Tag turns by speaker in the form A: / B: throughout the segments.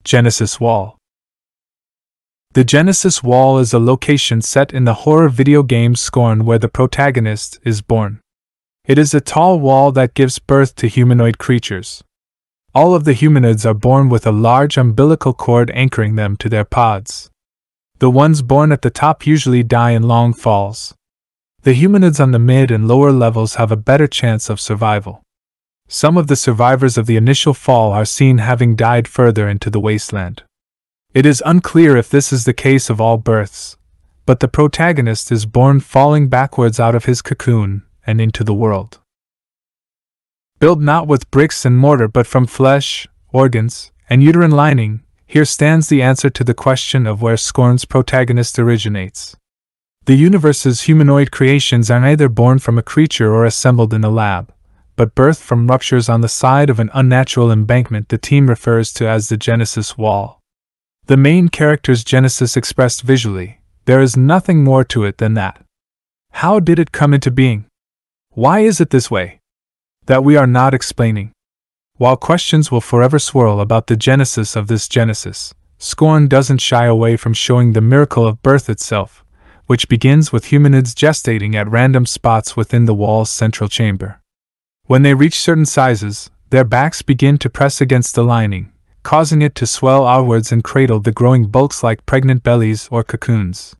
A: Genesis Wall. The Genesis Wall is a location set in the horror video game Scorn where the protagonist is born. It is a tall wall that gives birth to humanoid creatures. All of the humanoids are born with a large umbilical cord anchoring them to their pods. The ones born at the top usually die in long falls. The humanoids on the mid and lower levels have a better chance of survival. Some of the survivors of the initial fall are seen having died further into the wasteland. It is unclear if this is the case of all births, but the protagonist is born falling backwards out of his cocoon and into the world. Built not with bricks and mortar but from flesh, organs, and uterine lining, here stands the answer to the question of where Scorn's protagonist originates. The universe's humanoid creations are neither born from a creature or assembled in a lab, but birthed from ruptures on the side of an unnatural embankment the team refers to as the Genesis Wall. The main character's genesis expressed visually, there is nothing more to it than that. How did it come into being? Why is it this way? That we are not explaining. While questions will forever swirl about the genesis of this Genesis, Scorn doesn't shy away from showing the miracle of birth itself, which begins with humanoids gestating at random spots within the wall's central chamber. When they reach certain sizes, their backs begin to press against the lining, causing it to swell outwards and cradle the growing bulks like pregnant bellies or cocoons.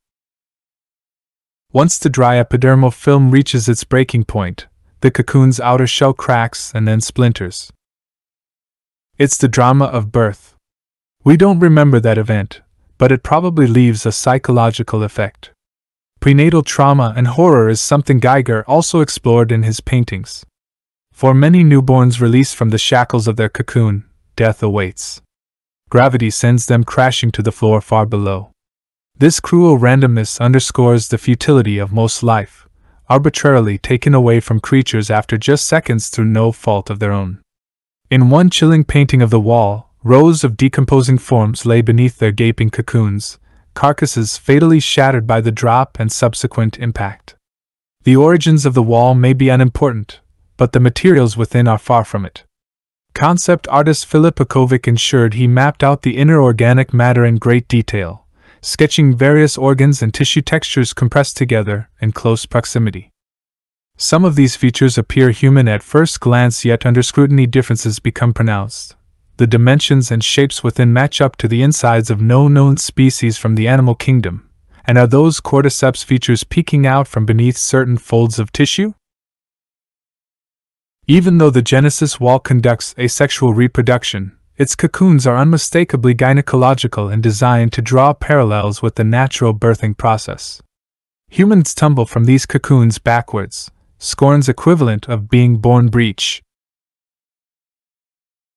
A: Once the dry epidermal film reaches its breaking point, the cocoon's outer shell cracks and then splinters. It's the drama of birth. We don't remember that event, but it probably leaves a psychological effect. Prenatal trauma and horror is something Geiger also explored in his paintings. For many newborns released from the shackles of their cocoon, death awaits. Gravity sends them crashing to the floor far below. This cruel randomness underscores the futility of most life, arbitrarily taken away from creatures after just seconds through no fault of their own. In one chilling painting of the wall, rows of decomposing forms lay beneath their gaping cocoons, carcasses fatally shattered by the drop and subsequent impact. The origins of the wall may be unimportant, but the materials within are far from it. Concept artist Filip Pekovic ensured he mapped out the inner organic matter in great detail, sketching various organs and tissue textures compressed together in close proximity. Some of these features appear human at first glance, yet under scrutiny differences become pronounced. The dimensions and shapes within match up to the insides of no known species from the animal kingdom, and are those cordyceps features peeking out from beneath certain folds of tissue? Even though the Genesis Wall conducts asexual reproduction, its cocoons are unmistakably gynecological and designed to draw parallels with the natural birthing process. Humans tumble from these cocoons backwards, Scorn's equivalent of being born breech,